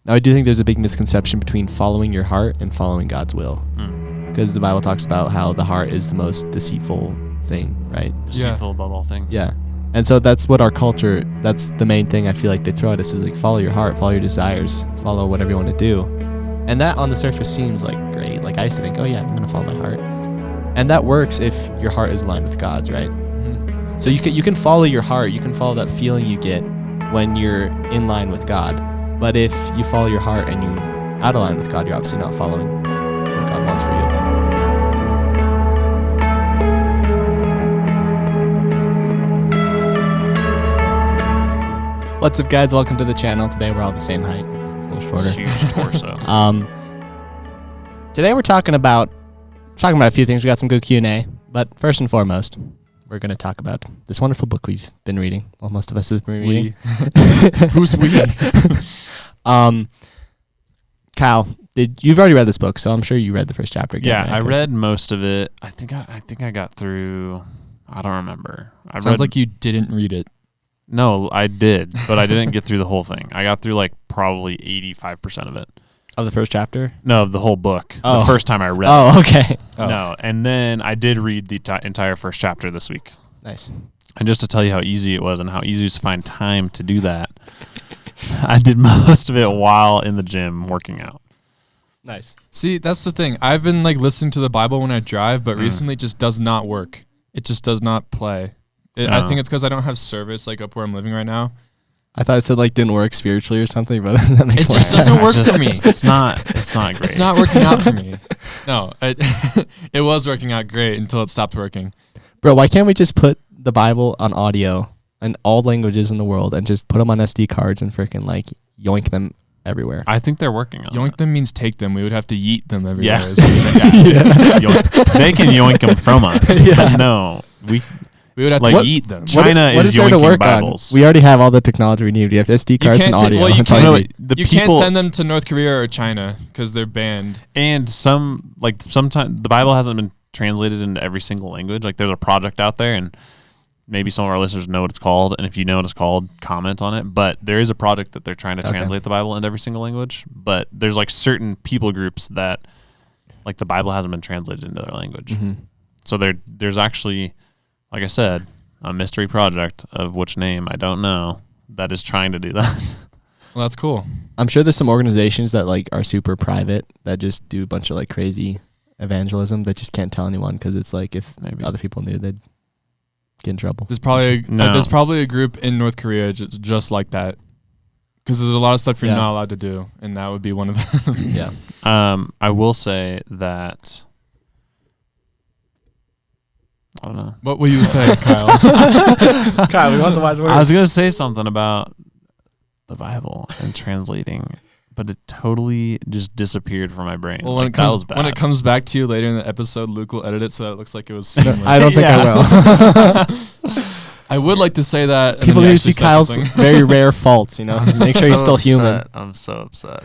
Now, I do think there's a big misconception between following your heart and following God's will. Because the Bible talks about how the heart is the most deceitful thing, right? Deceitful above all things. Yeah. And so that's what our culture, that's the main thing I feel like they throw at us is like, follow your heart, follow your desires, follow whatever you want to do. And that on the surface seems like great. Like I used to think, oh yeah, I'm going to follow my heart. And that works if your heart is aligned with God's, right? Mm-hmm. So you can follow your heart. You can follow that feeling you get when you're in line with God. But if you follow your heart and you're out of line with God, you're obviously not following what God wants for you. What's up, guys? Welcome to the channel. Today we're all the same height. It's a little shorter. Huge torso. Today we're talking about a few things. We got some good Q&A, but first and foremost, we're going to talk about this wonderful book we've been reading. Well, most of us have been reading. Who's we? Kyle, you've already read this book, so I'm sure you read the first chapter again. Yeah, right? I read most of it. I think I got through. I don't remember. Sounds like you didn't read it. No, I did, but I didn't get through the whole thing. I got through like probably 85% of it. Of the first chapter? No, of the whole book. Oh. The first time I read it. Oh, okay. No, and then I did read the entire first chapter this week. Nice. And just to tell you how easy it was and how easy it is to find time to do that, I did most of it while in the gym working out. Nice. See, that's the thing. I've been like listening to the Bible when I drive, but recently it just does not work. It just does not play. I think it's because I don't have service like up where I'm living right now. I thought it said like didn't work spiritually or something, but that makes It more just sense. doesn't work for me. It's not great. It's not working out for me. No, it was working out great until it stopped working. Bro, why can't we just put the Bible on audio in all languages in the world and just put them on SD cards and freaking like yoink them everywhere? I think they're working on Yoink it. them means take them. We would have to yeet them everywhere. Yeah. Yeah. They can yoink them from us. Yeah. But no, We would have like, to eat them. China what is there to yoinking work Bibles. on? We already have all the technology we need. We have SD cards and audio. Well, you That's all can't, you need. you can't send them to North Korea or China because they're banned. And sometimes the Bible hasn't been translated into every single language. Like there's a project out there, and maybe some of our listeners know what it's called. And if you know what it's called, comment on it. But there is a project that they're trying to translate the Bible into every single language. But there's like certain people groups that like the Bible hasn't been translated into their language. Mm-hmm. So there's actually, like I said, a mystery project of which name I don't know that is trying to do that. Well, that's cool. I'm sure there's some organizations that like are super private that just do a bunch of like crazy evangelism that just can't tell anyone because it's like if Maybe. other people knew, they'd get in trouble. There's probably a group in North Korea just like that. Because there's a lot of stuff you're not allowed to do, and that would be one of them. Yeah. I will say that. I don't know. What will you say, Kyle? Kyle, we want the wise words. I was going to say something about the Bible and translating, but it totally just disappeared from my brain. Well, when it comes back to you later in the episode, Luke will edit it so that it looks like it was seamless. I don't think I will. I would like to say that. People need to see Kyle's very rare faults, you know? Make sure he's still human. I'm so upset.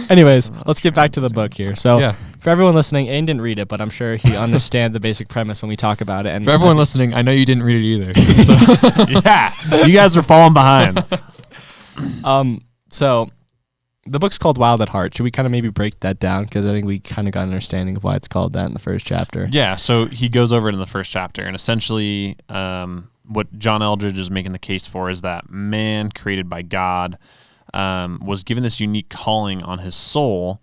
Anyways, let's get back to the book here. So, yeah. For everyone listening, Aiden didn't read it, but I'm sure he understands the basic premise when we talk about it. And for everyone listening, I know you didn't read it either. So. Yeah, you guys are falling behind. So the book's called Wild at Heart. Should we kind of maybe break that down? Because I think we kind of got an understanding of why it's called that in the first chapter. Yeah, so he goes over it in the first chapter, and essentially what John Eldredge is making the case for is that man created by God was given this unique calling on his soul,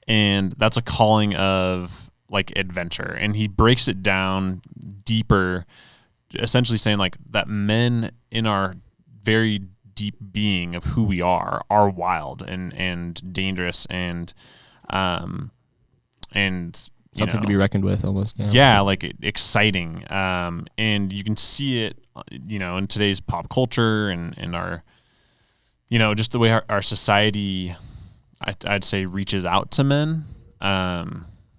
and that's a calling of like adventure. And he breaks it down deeper, essentially saying like that men in our very deep being of who we are wild and dangerous and something to be reckoned with almost. Yeah, like exciting. And you can see it, in today's pop culture and our, just the way our society, I'd say, reaches out to men.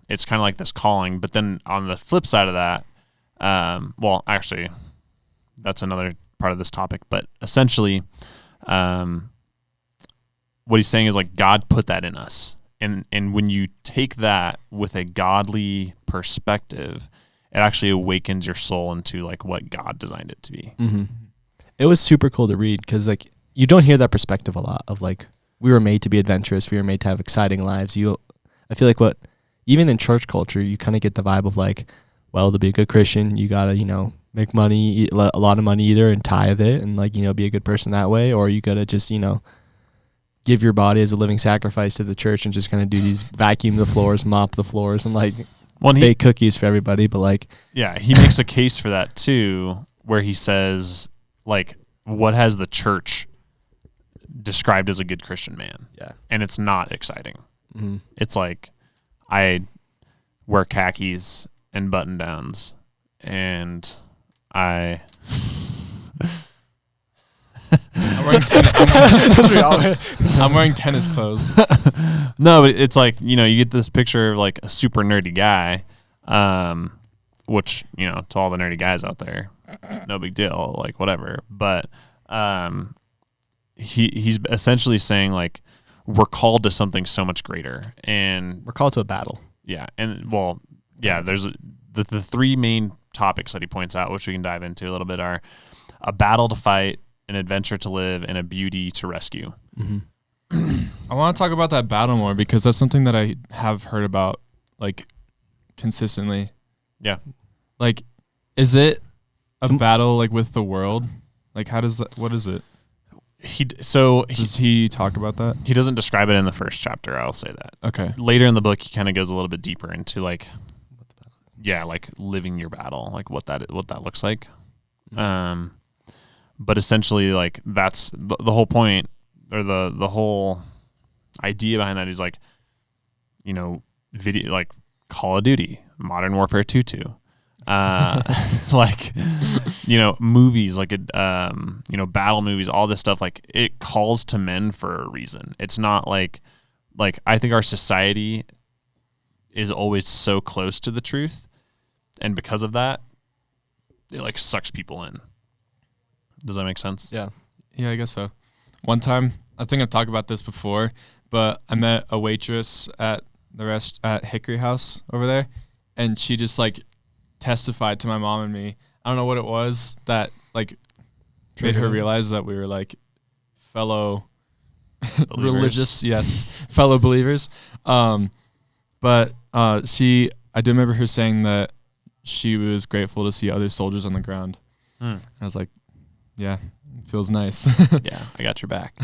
It's kind of like this calling. But then on the flip side of that, well, actually, that's another part of this topic. But essentially, what he's saying is like God put that in us. And when you take that with a godly perspective, it actually awakens your soul into like what God designed it to be. Mm-hmm. It was super cool to read because like you don't hear that perspective a lot of like we were made to be adventurous. We were made to have exciting lives. I feel like even in church culture, you kind of get the vibe of like, well, to be a good Christian, you gotta, make money, a lot of money either, and tithe it, and like, be a good person that way, or you gotta just, give your body as a living sacrifice to the church and just kind of do these vacuum the floors, mop the floors, and like bake cookies for everybody. But like, yeah, he makes a case for that too, where he says like, what has the church described as a good Christian man? Yeah, and it's not exciting. Mm-hmm. It's like, I wear khakis and button downs, and I'm wearing tennis clothes. No, but it's like, you get this picture of like a super nerdy guy, which, to all the nerdy guys out there, no big deal, like whatever. But he's essentially saying like, we're called to something so much greater, and we're called to a battle. Yeah. And there's the three main topics that he points out, which we can dive into a little bit, are a battle to fight, an adventure to live, and a beauty to rescue. Mm-hmm. I want to talk about that battle more, because that's something that I have heard about like consistently. Yeah. Like, is it a battle like with the world? Like, what is it? Does he talk about that? He doesn't describe it in the first chapter, I'll say that. Okay. Later in the book, he kind of goes a little bit deeper into like, like living your battle, like what that looks like. Mm-hmm. But essentially, like, that's the whole point, or the whole idea behind that is like, video, like Call of Duty, Modern Warfare 2, like, movies, like, battle movies, all this stuff, like, it calls to men for a reason. It's not like I think our society is always so close to the truth, and because of that, it like sucks people in. Does that make sense? Yeah. Yeah, I guess so. One time, I think I've talked about this before, but I met a waitress at Hickory House over there, and she just like testified to my mom and me. I don't know what it was that like made her realize that we were like fellow religious, fellow believers. But I do remember her saying that she was grateful to see other soldiers on the ground. I was like, yeah, it feels nice. Yeah, I got your back.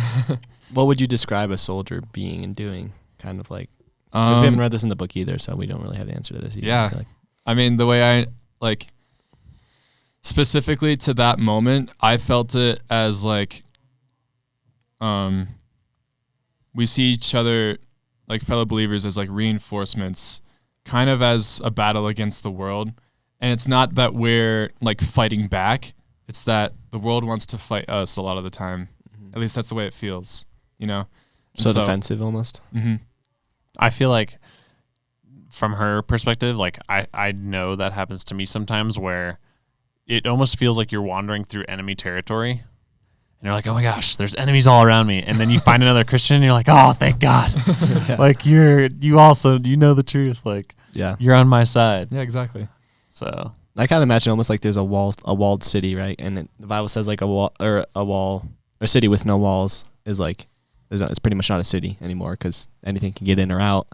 What would you describe a soldier being and doing? Kind of like, because we haven't read this in the book either, so we don't really have the answer to this either. Yeah. I mean, the way I, like, specifically to that moment, I felt it as, like, we see each other, like, fellow believers as, like, reinforcements, kind of as a battle against the world. And it's not that we're, like, fighting back. It's that the world wants to fight us a lot of the time. Mm-hmm. At least that's the way it feels, So defensive almost. Mm-hmm. I feel like from her perspective, like I know that happens to me sometimes, where it almost feels like you're wandering through enemy territory, and you're like, oh my gosh, there's enemies all around me. And then you find another Christian and you're like, oh, thank God. Yeah. Like you also know the truth. Like, yeah, you're on my side. Yeah, exactly. So I kind of imagine almost like there's a walled city, right? And the Bible says like a city with no walls is like, it's pretty much not a city anymore, because anything can get in or out.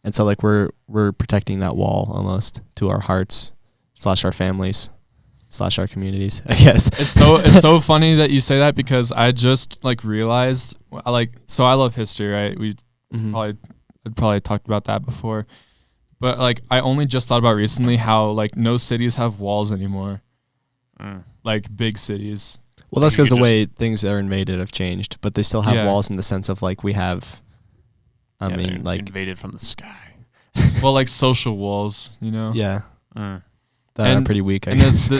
And so like we're protecting that wall almost to our hearts / our families / our communities, I guess. It's so funny that you say that, because I just like realized, I love history, right? We probably talked about that before. But like I only just thought about recently how like no cities have walls anymore. Like big cities. Well, that's because the way things are invaded have changed, but they still have walls in the sense of like we have. I mean, like invaded from the sky. Well, like social walls, Yeah, that are pretty weak. I and guess.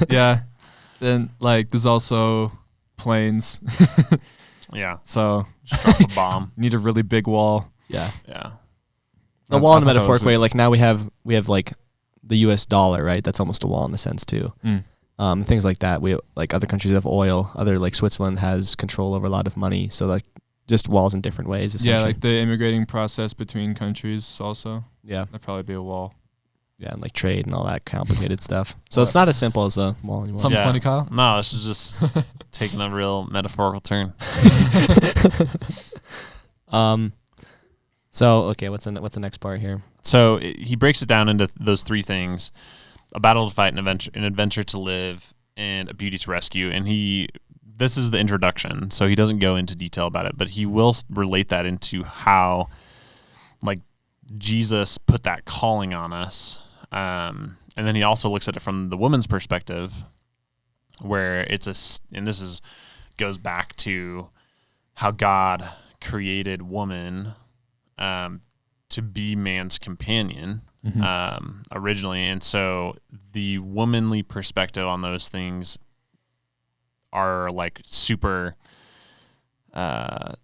Yeah. Then like there's also planes. Yeah. So just drop a bomb. Need a really big wall. Yeah. Yeah. The wall in a metaphoric way, like now we have like the U.S. dollar, right? That's almost a wall in a sense too. Things like that. We like other countries have oil. Other like Switzerland has control over a lot of money. So like just walls in different ways. Yeah, like the immigrating process between countries also. Yeah, that'd probably be a wall. Yeah, and like trade and all that complicated stuff. So it's not as simple as a wall anymore. Something funny, Kyle? No, this is just taking a real metaphorical turn. So okay, what's the next part here? So he breaks it down into those three things: a battle to fight, an adventure to live, and a beauty to rescue. And this is the introduction, so he doesn't go into detail about it, but he will relate that into how, like, Jesus put that calling on us. And then he also looks at it from the woman's perspective, where goes back to how God created woman to be man's companion originally. And so the womanly perspective on those things are like super, I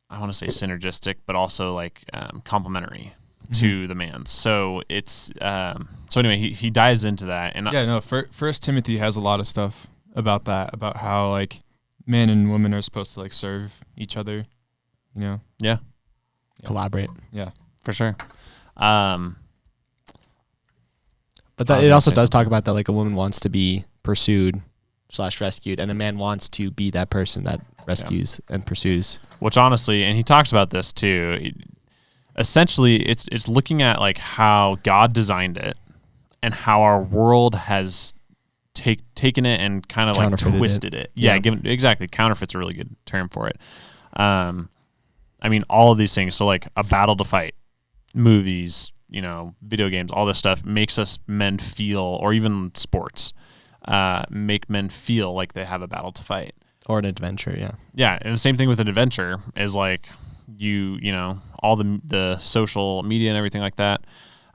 want to say synergistic, but also like complementary to the man's. So it's so anyway, he dives into that. And First Timothy has a lot of stuff about that, about how like man and woman are supposed to like serve each other, you know? Yeah. Collaborate. Yeah, for sure. But it also does talk about that, like a woman wants to be pursued / rescued, and a man wants to be that person that rescues and pursues. Which honestly, and he talks about this too. Essentially, it's looking at like how God designed it and how our world has taken it and kind of like twisted it. Yeah, exactly. Counterfeit's a really good term for it. I mean, all of these things. So like a battle to fight, movies, video games, all this stuff makes us men feel, or even sports, make men feel like they have a battle to fight. Or an adventure, yeah. Yeah, and the same thing with an adventure is like all the social media and everything like that,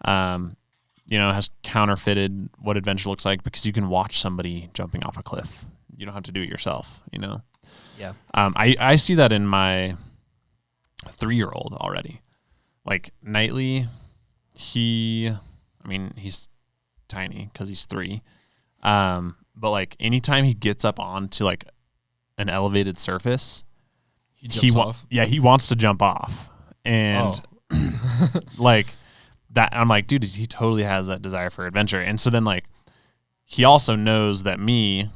has counterfeited what adventure looks like, because you can watch somebody jumping off a cliff. You don't have to do it yourself, Yeah. I see that in my 3-year-old already. Like Knightley, he's tiny because he's 3. But like anytime he gets up onto like an elevated surface, he wants to jump off. And like that, I'm like, dude, he totally has that desire for adventure. And so then like he also knows that me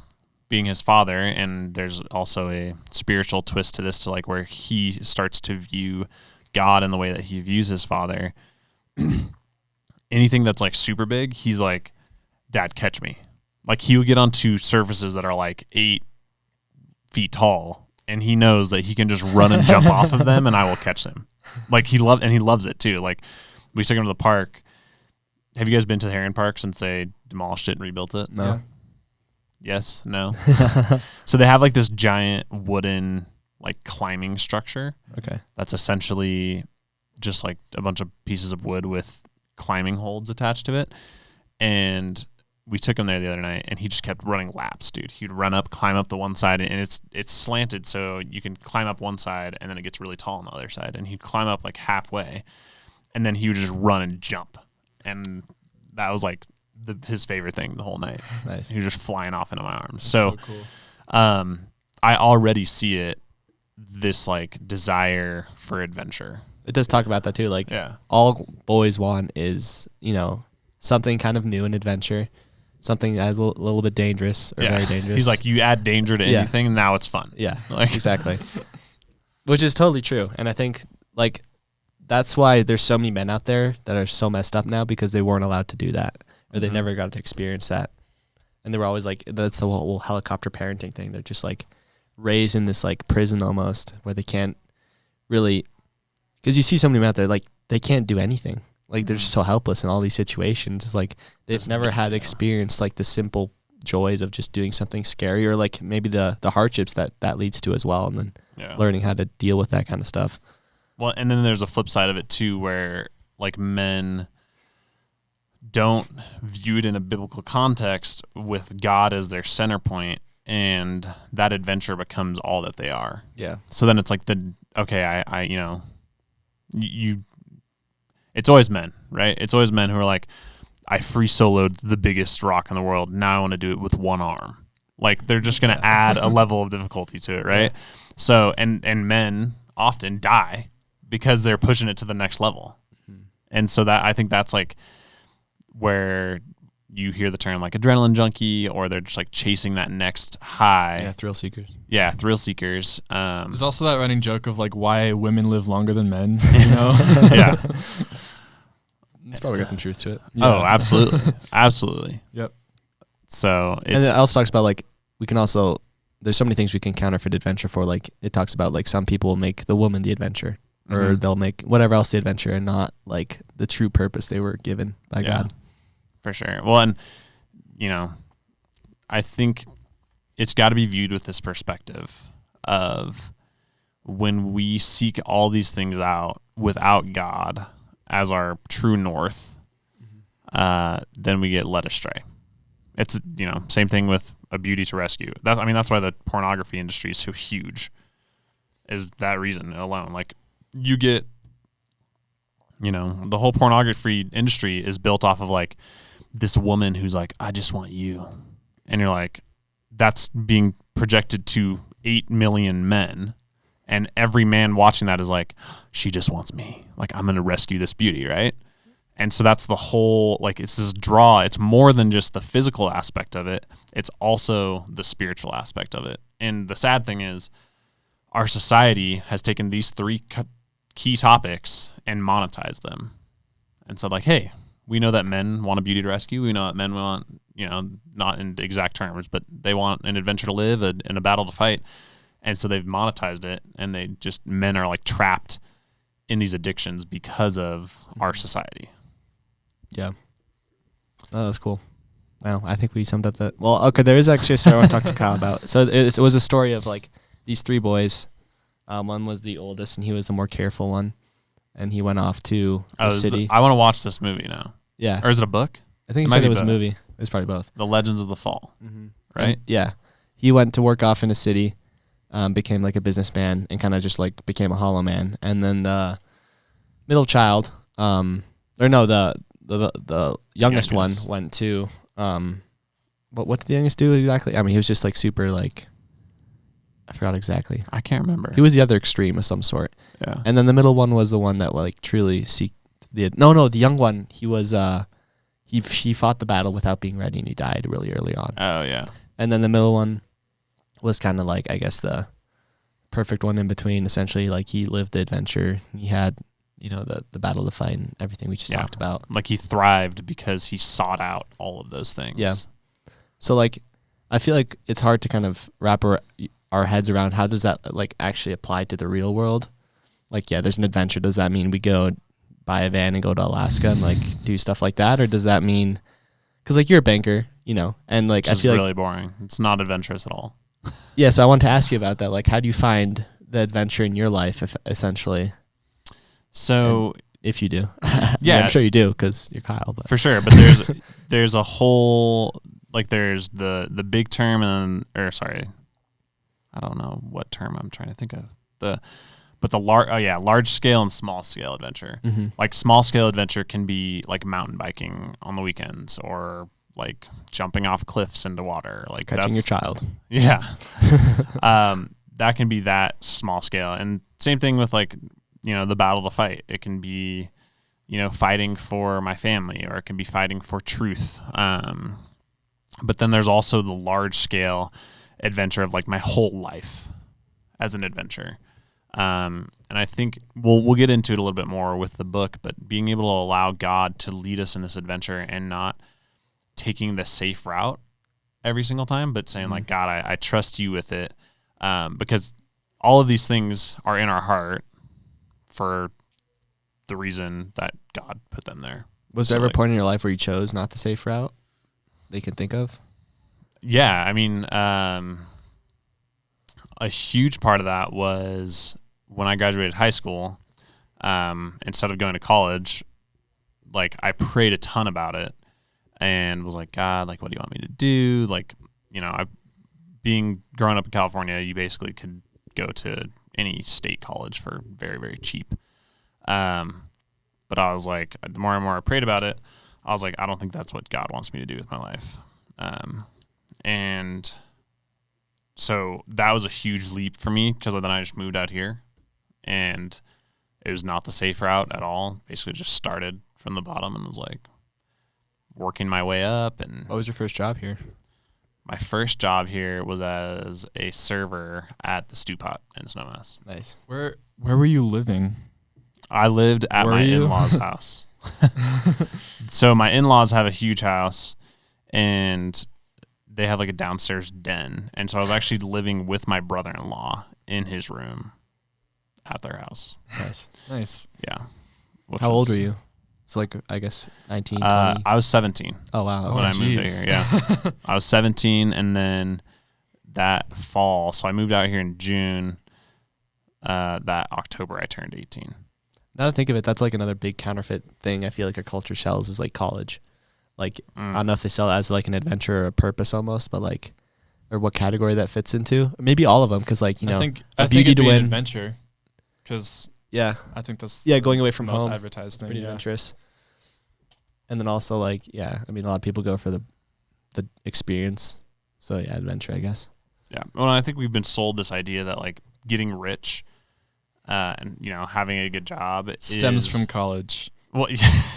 being his father, and there's also a spiritual twist to this, to like where he starts to view God in the way that he views his father. Anything that's like super big, he's like, Dad, catch me. Like he would get onto surfaces that are like 8 feet tall, and he knows that he can just run and jump off of them, and I will catch him. Like he loves it too. Like we took him to the park. Have you guys been to the Heron Park since they demolished it and rebuilt it? No. Yeah. Yes, no. So they have like this giant wooden like climbing structure. Okay. That's essentially just like a bunch of pieces of wood with climbing holds attached to it. And we took him there the other night, and he just kept running laps, dude. He'd run up, climb up the one side, and it's slanted, so you can climb up one side, and then it gets really tall on the other side. And he'd climb up like halfway, and then he would just run and jump. And that was like his favorite thing the whole night. Nice. He was just flying off into my arms. That's so cool. I already see it, this like desire for adventure. It does talk about that too. Like all boys want is, something kind of new and adventure, something that's a little bit dangerous or very dangerous. He's like, you add danger to anything, and now it's fun. Yeah, like exactly. Which is totally true. And I think like that's why there's so many men out there that are so messed up now, because they weren't allowed to do that, or they never got to experience that. And they were always like, that's the whole helicopter parenting thing. They're just like raised in this like prison almost, where they can't really, because you see somebody out there, like they can't do anything. Like they're just so helpless in all these situations. Like they've never had experience like the simple joys of just doing something scary, or like maybe the hardships that leads to as well. And then learning how to deal with that kind of stuff. Well, and then there's a flip side of it too, where like men don't view it in a biblical context with God as their center point, and that adventure becomes all that they are. Yeah. So then it's like it's always men, right? It's always men who are like, I free soloed the biggest rock in the world. Now I want to do it with one arm. Like they're just going to add a level of difficulty to it, right? Yeah. So, and men often die because they're pushing it to the next level. Mm-hmm. And so that, I think that's like where you hear the term like adrenaline junkie, or they're just like chasing that next high. Yeah, thrill seekers. Yeah, thrill seekers. There's also that running joke of like why women live longer than men, you know? Yeah. It's probably got some truth to it. Yeah. Oh, absolutely. Absolutely. Yep. So And it's it also talks about like we can also there's so many things we can counterfeit adventure for. Like it talks about like some people will make the woman the adventure, or they'll make whatever else the adventure, and not like the true purpose they were given by God. for sure. Well, and you know, I think it's got to be viewed with this perspective of when we seek all these things out without God as our true north, then we get led astray. It's, you know, same thing with A Beauty to Rescue. That's why the pornography industry is so huge, is that reason alone. Like, you get, you know, the whole pornography industry is built off of like this woman who's like, I just want you. And you're like, that's being projected to 8 million men. And every man watching that is like, she just wants me. Like, I'm going to rescue this beauty, right? And so that's the whole, like, it's this draw. It's more than just the physical aspect of it. It's also the spiritual aspect of it. And the sad thing is our society has taken these three key topics and monetized them. And so like, hey, we know that men want a beauty to rescue. We know that men want, you know, not in exact terms, but they want an adventure to live and a battle to fight. And so they've monetized it, and men are like trapped in these addictions because of our society. Yeah. Oh, that's cool. Wow, I think we summed up that. Well, okay, there is actually a story I want to talk to Kyle about. So it was a story of like these three boys. One was the oldest, and he was the more careful one, and he went off to the city. I want to watch this movie now. Yeah. Or is it a book? I think he said it was a movie. It was probably both. The Legends of the Fall. Mm-hmm. Right? And, yeah. He went to work off in a city, became like a businessman, and kind of just like became a hollow man. And then the middle child, the youngest one went to, what did the youngest do exactly? I mean, he was just like super like, I forgot exactly. I can't remember. He was the other extreme of some sort. Yeah. And then the middle one was the one that like truly seeked the young one, he was, he fought the battle without being ready, and he died really early on. Oh, yeah. And then the middle one was kind of like, I guess, the perfect one in between. Essentially, like he lived the adventure. He had, you know, the battle to fight and everything we just talked about. Like he thrived because he sought out all of those things. Yeah. So like, I feel like it's hard to kind of wrap our heads around how does that like actually apply to the real world. Like, yeah, there's an adventure. Does that mean we go buy a van and go to Alaska and like do stuff like that, or does that mean, because like you're a banker, you know, and like I feel really boring. It's not adventurous at all. Yeah, so I want to ask you about that. Like, how do you find the adventure in your life, essentially? So, and if you do, yeah, I'm sure you do because you're Kyle. But for sure, but there's a whole like there's the big term I don't know what term I'm trying to think of large scale and small scale adventure. Mm-hmm. Like small scale adventure can be like mountain biking on the weekends, or like jumping off cliffs into water, like catching your child. Yeah. That can be that small scale. And same thing with like, you know, the battle to fight. It can be, you know, fighting for my family, or it can be fighting for truth. But then there's also the large scale adventure of like my whole life as an adventure. And I think we'll get into it a little bit more with the book, but being able to allow God to lead us in this adventure and not taking the safe route every single time, but saying like, God, I trust you with it. Because all of these things are in our heart for the reason that God put them there. Was there ever a point in your life where you chose not the safe route that you can think of? Yeah. I mean, a huge part of that was when I graduated high school, instead of going to college, like I prayed a ton about it and was like, God, like, what do you want me to do? Like, you know, growing up in California, you basically could go to any state college for very, very cheap. But I was like, the more and more I prayed about it, I was like, I don't think that's what God wants me to do with my life. And so that was a huge leap for me, because then I just moved out here, and it was not the safe route at all. Basically just started from the bottom and was like, working my way up. And What was your first job here? my first job here was as a server at the Stew Pot in Snowmass. Nice. Where were you living? I lived at Were my you? in-laws' house. So my in-laws have a huge house, and they have like a downstairs den. And so I was actually living with my brother-in-law in his room at their house. Nice. Nice. Yeah. How old were you? It's like, I guess, 19, 20. I was 17 Oh, wow. when I moved out geez. here. Yeah. I was 17, and then that fall, so I moved out here in June. That October, I turned 18. Now to think of it, that's like another big counterfeit thing I feel like our culture sells is like college. Like, I don't know if they sell it as like an adventure or a purpose almost, but like, or what category that fits into. Maybe all of them, because like, you know, I think beauty it'd to be an win. adventure, because Yeah. I think that's Yeah, going away from most home. advertised thing. Pretty Yeah. adventurous. And then also like, yeah, I mean, a lot of people go for the experience. So yeah, adventure, I guess. Yeah. Well, I think we've been sold this idea that like getting rich and, you know, having a good job Stems is, from college. well,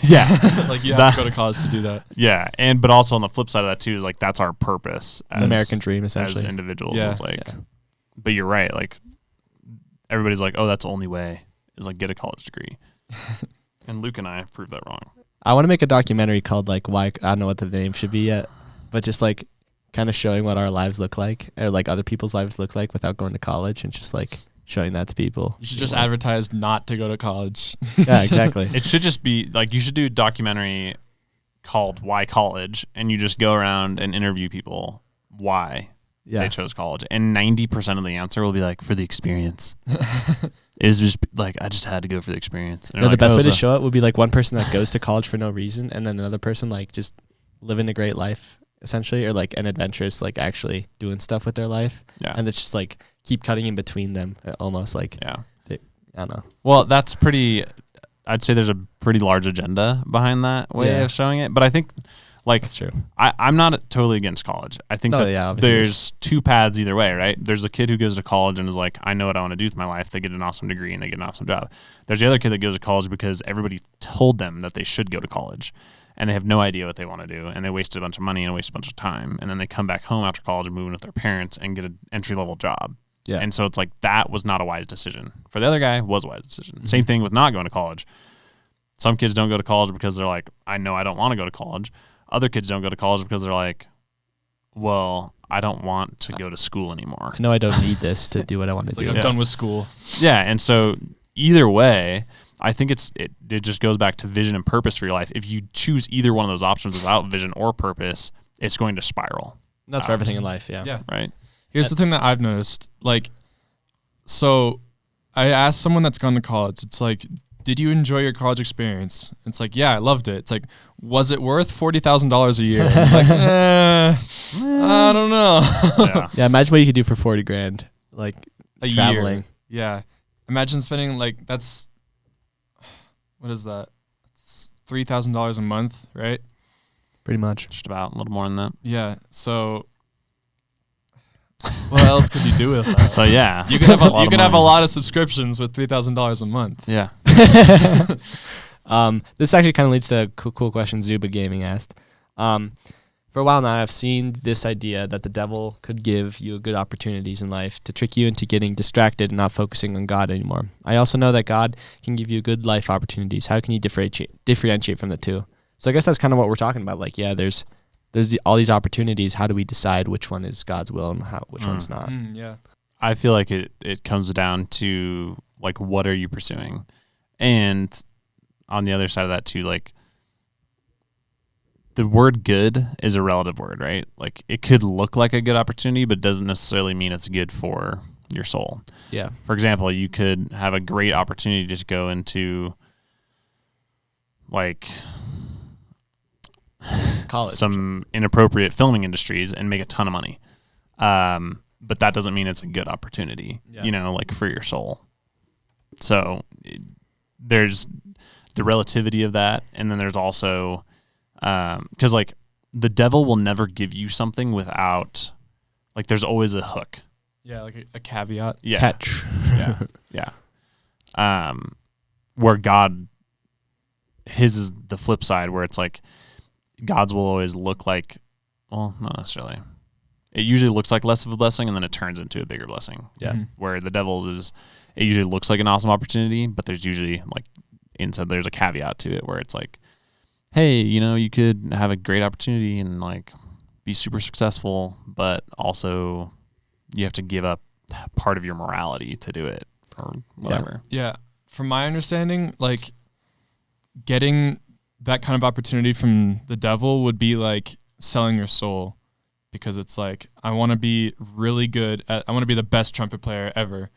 yeah. Like you have to go to college to do that. Yeah. And, but also on the flip side of that too, is like, that's our purpose as, The American dream, as essentially. individuals. Yeah. It's like, Yeah. but you're right. Like everybody's like, oh, that's the only way is like get a college degree. And Luke and I have proved that wrong. I want to make a documentary called like why, I don't know what the name should be yet, but just like kind of showing what our lives look like or like other people's lives look like without going to college and just like showing that to people. You should just advertise not to go to college. Yeah, exactly. It should just be like, you should do a documentary called Why College, and you just go around and interview people why Yeah. they chose college. And 90% of the answer will be like, for the experience. It was just like, I just had to go for the experience. And No, they're the like, best "Oh, way to so-" show it would be like one person that goes to college for no reason and then another person like just living a great life essentially, or like an adventurous, like actually doing stuff with their life. Yeah. And it's just like keep cutting in between them almost like, Yeah. I don't know. Well, that's pretty, I'd say there's a pretty large agenda behind that way Yeah. of showing it. But I think like, That's true. I'm not totally against college. I think No, that yeah, obviously there's two paths either way, right? There's a kid who goes to college and is like, I know what I want to do with my life. They get an awesome degree and they get an awesome job. There's the other kid that goes to college because everybody told them that they should go to college and they have no idea what they want to do. And they wasted a bunch of money and waste a bunch of time. And then they come back home after college and move in with their parents and get an entry-level job. Yeah. And so it's like, that was not a wise decision. For the other guy, it was a wise decision. Same thing with not going to college. Some kids don't go to college because they're like, I know I don't want to go to college. Other kids don't go to college because they're like, well, I don't want to go to school anymore. I know I don't need this to do what I want to It's do. like I'm done with school. Yeah, and so either way, I think it just goes back to vision and purpose for your life. If you choose either one of those options without vision or purpose, it's going to spiral. That's for everything in life. Yeah. Yeah. Right? Here's the thing that I've noticed. Like, so I asked someone that's gone to college, it's like, did you enjoy your college experience? It's like, yeah, I loved it. It's like, was it worth $40,000 a year? And I'm like, I don't know. Yeah. Yeah. Imagine what you could do for 40 grand, like A traveling. year. Yeah. Imagine spending like, that's, what is that? It's $3,000 a month, right? Pretty much. Just about a little more than that. Yeah. So what else could you do with that? So yeah. You could have That's lot you of could have a money. lot of subscriptions with $3,000 a month. Yeah. This actually kind of leads to a cool question Zuba Gaming asked. For a while now, I've seen this idea that the devil could give you good opportunities in life to trick you into getting distracted and not focusing on God anymore. I also know that God can give you good life opportunities. How can you differentiate from the two? So I guess that's kind of what we're talking about. Like, yeah, there's all these opportunities. How do we decide which one is God's will and which one's not? Yeah. I feel like it comes down to like, what are you pursuing? And on the other side of that too, like, the word good is a relative word, right? Like, it could look like a good opportunity, but doesn't necessarily mean it's good for your soul. Yeah. For example, you could have a great opportunity to just go into like College. some inappropriate filming industries and make a ton of money. But that doesn't mean it's a good opportunity, Yeah. you know, like for your soul. So there's the relativity of that. And then there's also, cause like the devil will never give you something without, like, there's always a hook. Yeah, like a caveat. Yeah. Catch. Yeah. Where God, his is the flip side, where it's like, God's will always look like, well, not necessarily. It usually looks like less of a blessing, and then it turns into a bigger blessing. Yeah. Where the devil's is, it usually looks like an awesome opportunity, but there's usually like inside there's a caveat to it where it's like, hey, you could have a great opportunity and like be super successful, but also you have to give up part of your morality to do it or whatever. Yeah. From my understanding, like getting that kind of opportunity from the devil would be like selling your soul, because it's like, I want to be really good I want to be the best trumpet player ever.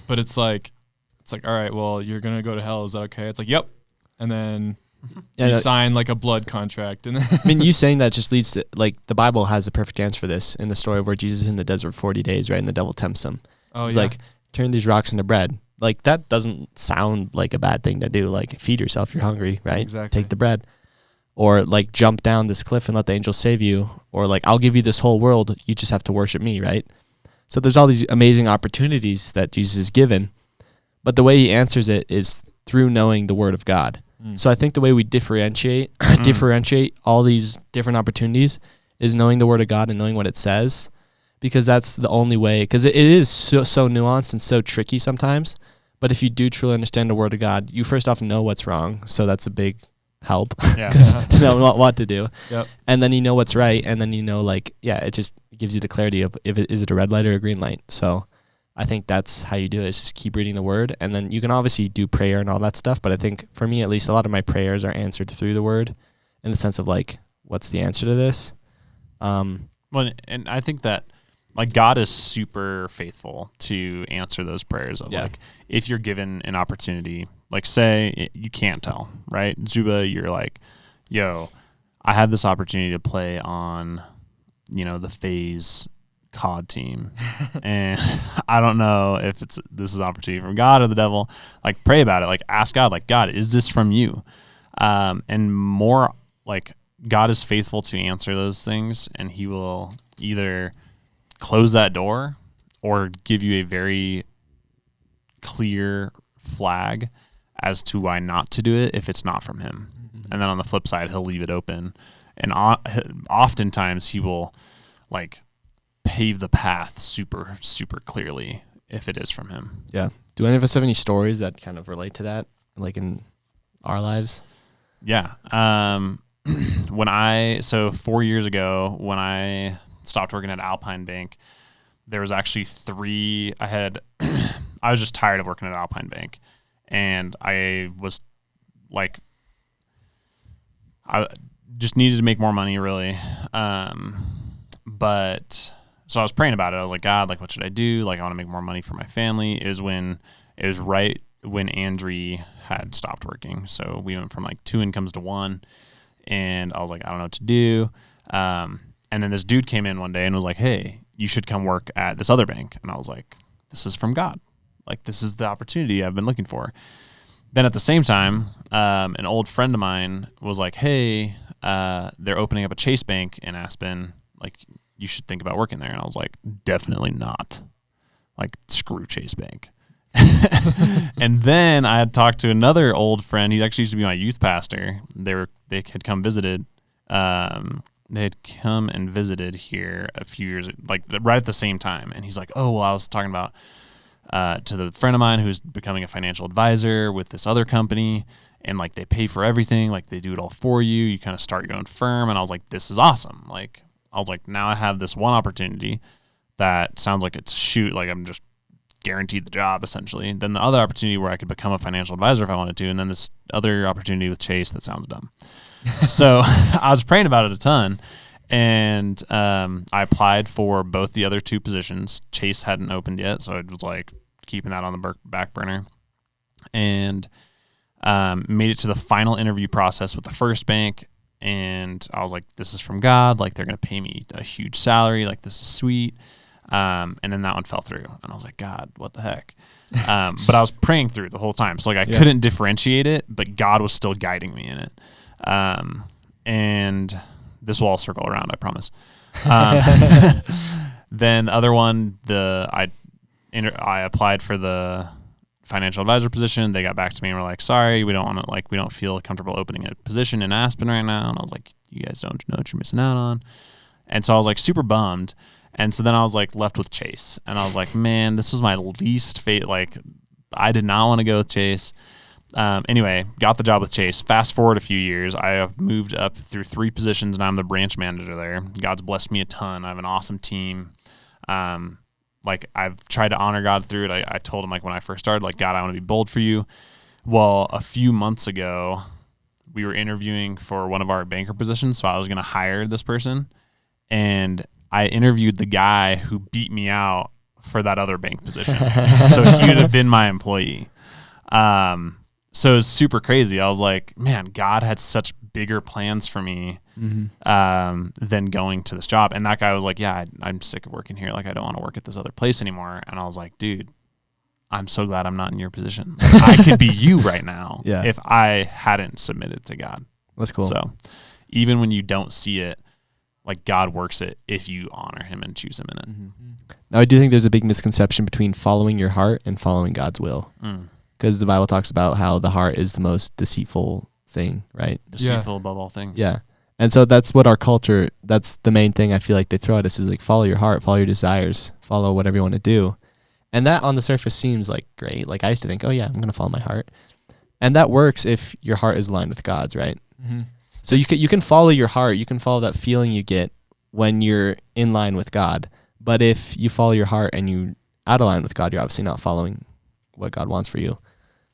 But it's like, all right, well, you're going to go to hell. Is that okay? It's like, yep. And then you sign like a blood contract. And I mean, you saying that just leads to, like, the Bible has a perfect answer for this in the story where Jesus is in the desert 40 days, right? And the devil tempts him. He's like, turn these rocks into bread. Like, that doesn't sound like a bad thing to do. Like, feed yourself, you're hungry, right? Exactly. Take the bread. Or, like, jump down this cliff and let the angels save you. Or, like, I'll give you this whole world. You just have to worship me, right? So there's all these amazing opportunities that Jesus is given. But the way he answers it is through knowing the word of God. So I think the way we differentiate all these different opportunities is knowing the word of God and knowing what it says, because that's the only way, because it is so nuanced and so tricky sometimes. But if you do truly understand the word of God, you first off know what's wrong. So that's a big help to know what to do. Yep. And then you know what's right. And then it just gives you the clarity of is it a red light or a green light. So I think that's how you do it, is just keep reading the word. And then you can obviously do prayer and all that stuff. But I think for me, at least, a lot of my prayers are answered through the word, in the sense of like, what's the answer to this? Well, and I think that like God is super faithful to answer those prayers of like, if you're given an opportunity, like say you can't tell, right? Zuba, you're like, yo, I had this opportunity to play on, the phase COD team, and I don't know if this is an opportunity from God or the devil. Like, pray about it. Like, ask God, like, God, is this from you? And more like, God is faithful to answer those things, and he will either close that door or give you a very clear flag as to why not to do it if it's not from him. And then on the flip side, he'll leave it open. And oftentimes he will like pave the path super, super clearly if it is from him. Yeah. Do any of us have any stories that kind of relate to that, like in our lives? Yeah. So 4 years ago, when I stopped working at Alpine Bank, there was actually I was just tired of working at Alpine Bank, and I was like, I just needed to make more money, really. But so I was praying about it. I was like, God, like, what should I do? Like, I want to make more money for my family. It was right when Andrea had stopped working. So we went from like 2 incomes to 1, and I was like, I don't know what to do. And then this dude came in one day and was like, hey, you should come work at this other bank. And I was like, this is from God. Like, this is the opportunity I've been looking for. Then at the same time, an old friend of mine was like, hey, they're opening up a Chase Bank in Aspen. Like, you should think about working there. And I was like, definitely not. Like, screw Chase Bank. And then I had talked to another old friend. He actually used to be my youth pastor. They had come visited. They had come and visited here a few years, like right at the same time. And he's like, oh, well, I was talking about to the friend of mine who's becoming a financial advisor with this other company, and like they pay for everything, like they do it all for you. You kind of start your own firm. And I was like, this is awesome. Like, I was like, now I have this one opportunity that sounds like it's like I'm just guaranteed the job essentially. Then the other opportunity where I could become a financial advisor if I wanted to, and then this other opportunity with Chase that sounds dumb. So I was praying about it a ton, and I applied for both the other 2 positions. Chase hadn't opened yet, so I was like keeping that on the back burner, and made it to the final interview process with the first bank. And I was like, this is from God. Like, they're going to pay me a huge salary. Like, this is sweet. And then that one fell through, and I was like, God, what the heck? But I was praying through the whole time. So like, I couldn't differentiate it, but God was still guiding me in it. And this will all circle around, I promise. Then the other one, I applied for the financial advisor position. They got back to me and were like, sorry, we don't feel comfortable opening a position in Aspen right now. And I was like, you guys don't know what you're missing out on. And so I was like super bummed. And so then I was like left with Chase. And I was like, man, this was my least fate. Like, I did not want to go with Chase. Anyway, got the job with Chase. Fast forward a few years, I have moved up through 3 positions, and I'm the branch manager there. God's blessed me a ton. I have an awesome team. Like, I've tried to honor God through it. I told him, like, when I first started, like, God, I want to be bold for you. Well, a few months ago, we were interviewing for one of our banker positions, so I was going to hire this person, and I interviewed the guy who beat me out for that other bank position. So he would have been my employee. So it was super crazy. I was like, man, God had such bigger plans for me than going to this job. And that guy was like, yeah, I'm sick of working here. Like, I don't want to work at this other place anymore. And I was like, dude, I'm so glad I'm not in your position. Like, I could be you right now if I hadn't submitted to God. That's cool. So even when you don't see it, like, God works it if you honor him and choose him in it. Now, I do think there's a big misconception between following your heart and following God's will. Because the Bible talks about how the heart is the most deceitful thing, right? Deceitful above all things. Yeah. And so that's what our culture, that's the main thing I feel like they throw at us is like, follow your heart, follow your desires, follow whatever you want to do. And that on the surface seems like great. Like, I used to think, oh yeah, I'm going to follow my heart. And that works if your heart is aligned with God's, right? So you can follow your heart. You can follow that feeling you get when you're in line with God. But if you follow your heart and you out of line with God, you're obviously not following what God wants for you.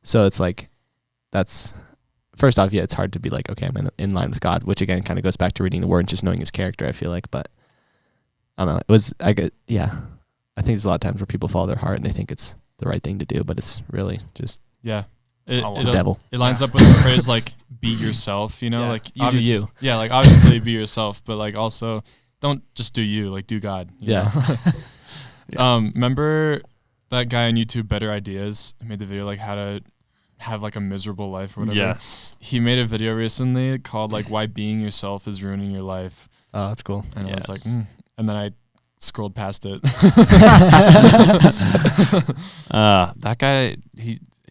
So it's like, that's, first off, yeah, it's hard to be like, okay, I'm in line with God, which again kind of goes back to reading the word and just knowing his character, I feel like. But I don't know. I think there's a lot of times where people follow their heart and they think it's the right thing to do, but it's really just the devil. It lines up with the phrase like, be yourself, you know, like you do you. Yeah, like obviously be yourself, but like also don't just do you, like do God. You know? Remember that guy on YouTube, Better Ideas, made the video like how to have like a miserable life or whatever. Yes. He made a video recently called like why being yourself is ruining your life. Oh, that's cool. And I was like, and then I scrolled past it. That guy,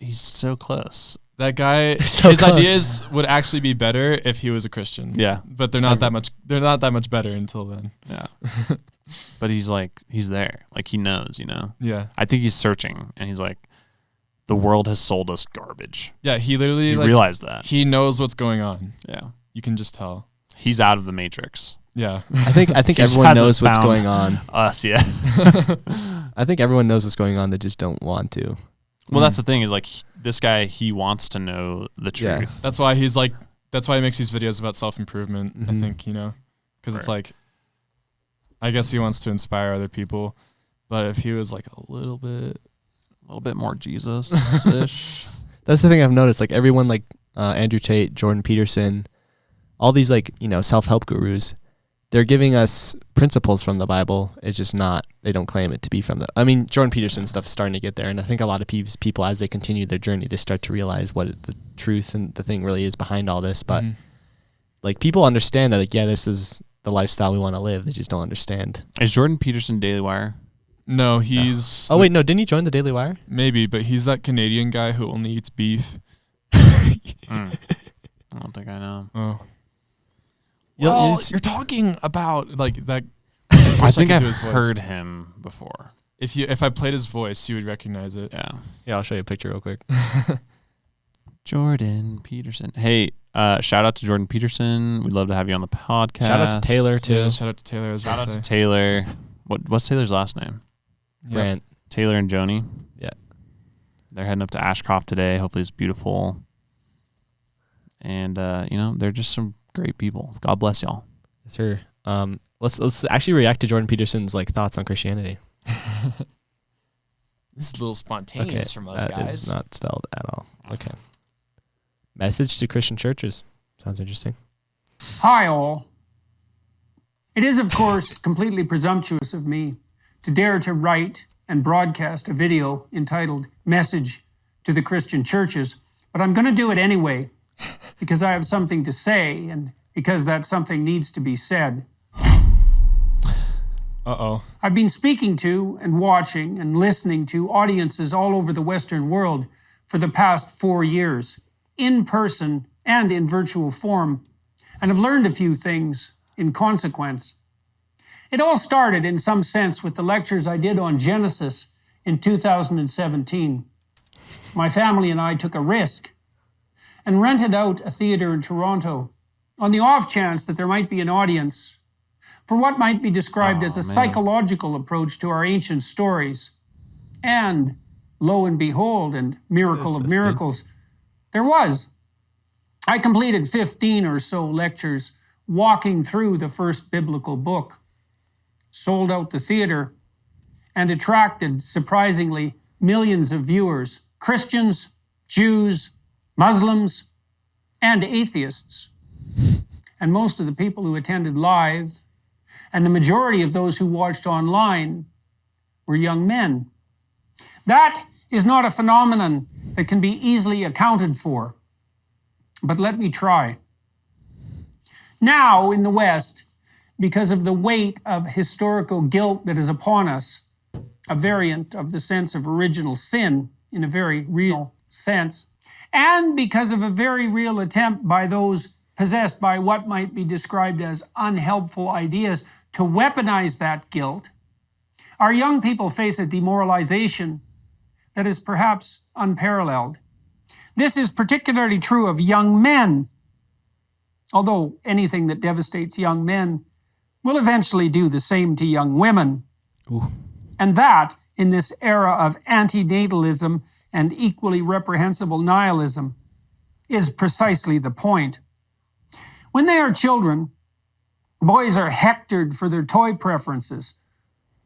he's so close. That guy, So his close. ideas would actually be better if he was a Christian. Yeah. But they're not that much better until then. Yeah. But he's there. Like, he knows, you know? Yeah. I think he's searching, and he's like, the world has sold us garbage. Yeah, he literally You realize that. he knows what's going on. Yeah. You can just tell. He's out of the matrix. Yeah. I think He everyone hasn't knows what's found going on. Us, yeah. I think everyone knows what's going on. They just don't want to. Well, that's the thing is, like, this guy, he wants to know the Yeah. truth. That's why he makes these videos about self-improvement, I think, you know, because it's like, I guess he wants to inspire other people, but if he was like a little bit more Jesus-ish. That's the thing I've noticed. Like, everyone, like Andrew Tate, Jordan Peterson, all these, like, you know, self-help gurus, they're giving us principles from the Bible. It's just not, they don't claim it to be from I mean, Jordan Peterson stuff is starting to get there. And I think a lot of people, as they continue their journey, they start to realize what the truth and the thing really is behind all this. But like, people understand that, like, yeah, this is the lifestyle we want to live. They just don't understand. Is Jordan Peterson Daily Wire? No, he's... Oh, wait, no, didn't he join the Daily Wire? Maybe, but he's that Canadian guy who only eats beef. I don't think I know. Oh. Well, You're talking about, like, that... I think I've do his voice. heard him before. If I played his voice, you would recognize it. Yeah. Yeah, I'll show you a picture real quick. Jordan Peterson. Hey, shout out to Jordan Peterson. We'd love to have you on the podcast. Shout out to Taylor, too. Yeah, shout out to Taylor. I was Shout about out to to say. Taylor. What's Taylor's last name? Grant. Taylor and Joni. Yeah. They're heading up to Ashcroft today. Hopefully it's beautiful. And, you know, they're just some great people. God bless y'all. Yes, sir. Let's actually react to Jordan Peterson's, like, thoughts on Christianity. This is a little spontaneous from us, that guys. is not spelled at all. Okay. Message to Christian churches. Sounds interesting. Hi, all. It is, of course, completely presumptuous of me to dare to write and broadcast a video entitled Message to the Christian Churches, but I'm going to do it anyway because I have something to say and because that something needs to be said. Uh-oh. I've been speaking to and watching and listening to audiences all over the Western world for the past 4 years, in person and in virtual form, and have learned a few things in consequence. It all started in some sense with the lectures I did on Genesis in 2017. My family and I took a risk and rented out a theater in Toronto on the off chance that there might be an audience for what might be described as a psychological approach to our ancient stories. And lo and behold, and miracle of miracles, there was. I completed 15 or so lectures walking through the first biblical book, sold out the theater, and attracted, surprisingly, millions of viewers, Christians, Jews, Muslims, and atheists. And most of the people who attended live, and the majority of those who watched online, were young men. That is not a phenomenon that can be easily accounted for. But let me try. Now, in the West, because of the weight of historical guilt that is upon us, a variant of the sense of original sin in a very real sense, and because of a very real attempt by those possessed by what might be described as unhelpful ideas to weaponize that guilt, our young people face a demoralization that is perhaps unparalleled. This is particularly true of young men, although anything that devastates young men will eventually do the same to young women. Ooh. And that, in this era of antinatalism and equally reprehensible nihilism, is precisely the point. When they are children, boys are hectored for their toy preferences,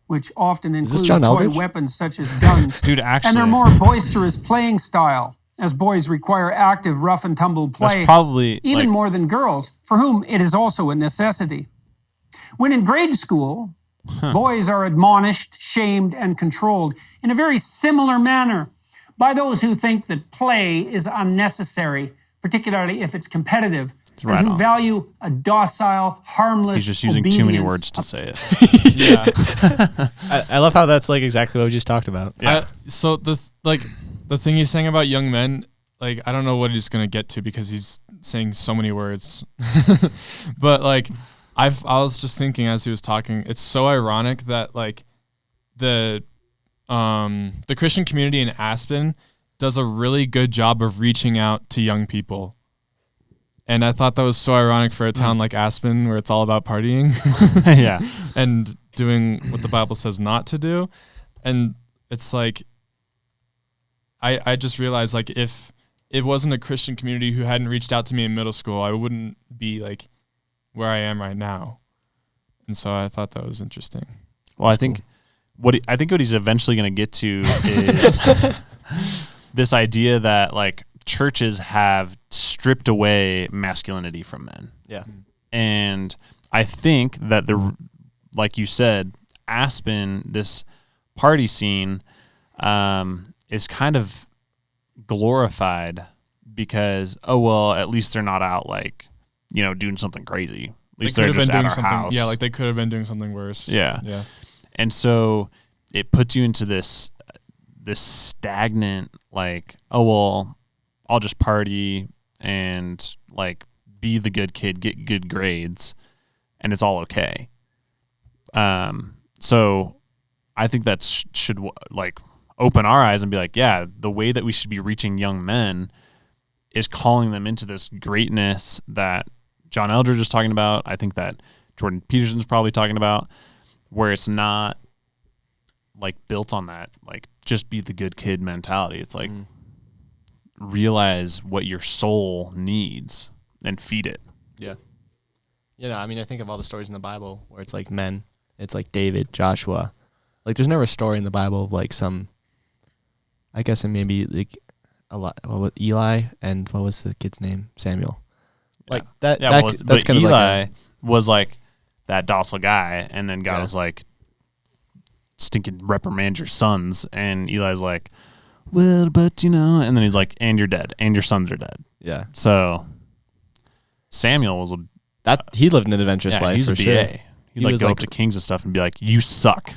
which often include toy weapons such as guns, Dude, actually, and their more boisterous playing style, as boys require active rough and tumble play, that's probably even more than girls, for whom it is also a necessity. When in grade school, boys are admonished, shamed, and controlled in a very similar manner by those who think that play is unnecessary, particularly if it's competitive, and who value a docile, harmless He's just using obedience. too many words to say it. Yeah. I love how that's like exactly what we just talked about. Yeah. So the thing he's saying about young men, like, I don't know what he's going to get to because he's saying so many words. But like, I was just thinking as he was talking, it's so ironic that like the Christian community in Aspen does a really good job of reaching out to young people. And I thought that was so ironic for a town like Aspen where it's all about partying. Yeah. And doing what the Bible says not to do. And it's like, I just realized, like, if it wasn't a Christian community who hadn't reached out to me in middle school, I wouldn't be like where I am right now. And so I thought that was interesting. Well, I think what he's eventually going to get to is this idea that like churches have stripped away masculinity from men. Yeah. And I think that like you said, Aspen, this party scene, is kind of glorified because, oh, well, at least they're not out like, you know, doing something crazy. At least they're just at our house. Yeah, like they could have been doing something worse. Yeah. Yeah. And so it puts you into this stagnant, like, oh, well, I'll just party and like be the good kid, get good grades, and it's all okay. So I think that should like open our eyes and be like, yeah, the way that we should be reaching young men is calling them into this greatness that John Eldridge is talking about. I think that Jordan Peterson's probably talking about, where it's not like built on that, like just be the good kid mentality. It's like realize what your soul needs and feed it. Yeah. You know, I mean, I think of all the stories in the Bible where it's like men. It's like David, Joshua. Like, there's never a story in the Bible of like some, I guess, and maybe like a lot. What was Eli and what was the kid's name? Samuel. Like that. Yeah, that that's kind Eli of like was like that docile guy, and then God was like, "Stinking reprimand your sons," and Eli's like, "Well, but you know," and then he's like, "And you're dead, and your sons are dead." yeah. So Samuel was That he lived an adventurous life he's for a BA. sure. He'd like go up to kings and stuff and be like, "You suck,"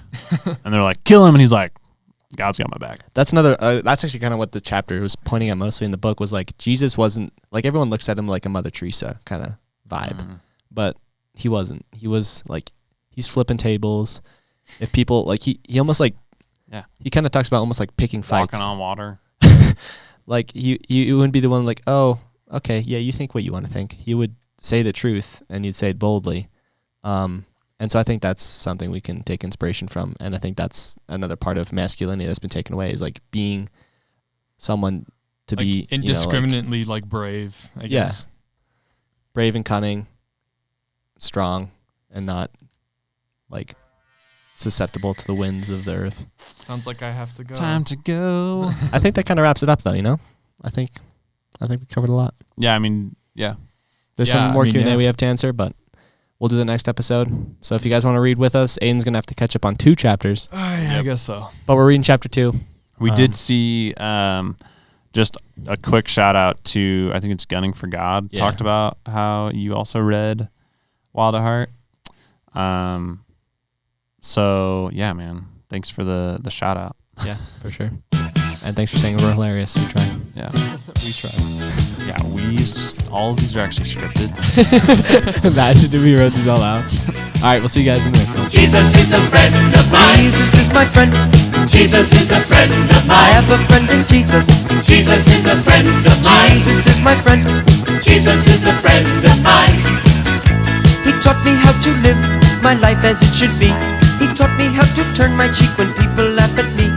and they're like, "Kill him," and he's like, "God's got my back." That's another. That's actually kind of what the chapter was pointing at mostly in the book was like Jesus wasn't like everyone looks at him like a Mother Teresa kind of vibe, but he wasn't. He was like he's flipping tables. If people like he almost like he kind of talks about almost like picking fights, walking on water. Like you wouldn't be the one like, oh, okay, yeah, you think what you want to think. He would say the truth and you'd say it boldly. And so I think that's something we can take inspiration from. And I think that's another part of masculinity that's been taken away is like being someone to like be indiscriminately like brave, I guess. Brave and cunning, strong, and not like susceptible to the winds of the earth. Sounds like I have to go. Time to go. I think that kind of wraps it up though, I think we covered a lot. Yeah, I mean, yeah. There's some more Q&A we have to answer, but we'll do the next episode. So if you guys want to read with us, Aiden's going to have to catch up on 2 chapters. I guess so. But we're reading chapter 2. We did see just a quick shout out to, I think it's Gunning for God, talked about how you also read Wild at Heart. So, yeah, man. Thanks for the shout out. Yeah, for sure. And thanks for saying we're hilarious. We try. Yeah. We try. Yeah, all of these are actually scripted. Imagine if we wrote these all out. All right, we'll see you guys in the next one. Jesus is a friend of mine. Jesus is my friend. Jesus is a friend of I mine. have a friend in Jesus. Jesus is a friend of mine. Jesus is my friend. Jesus is a friend of mine. He taught me how to live my life as it should be. He taught me how to turn my cheek when people laugh at me.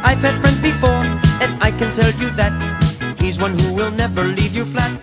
I've had friends before, and I can tell you that he's one who will never leave you flat.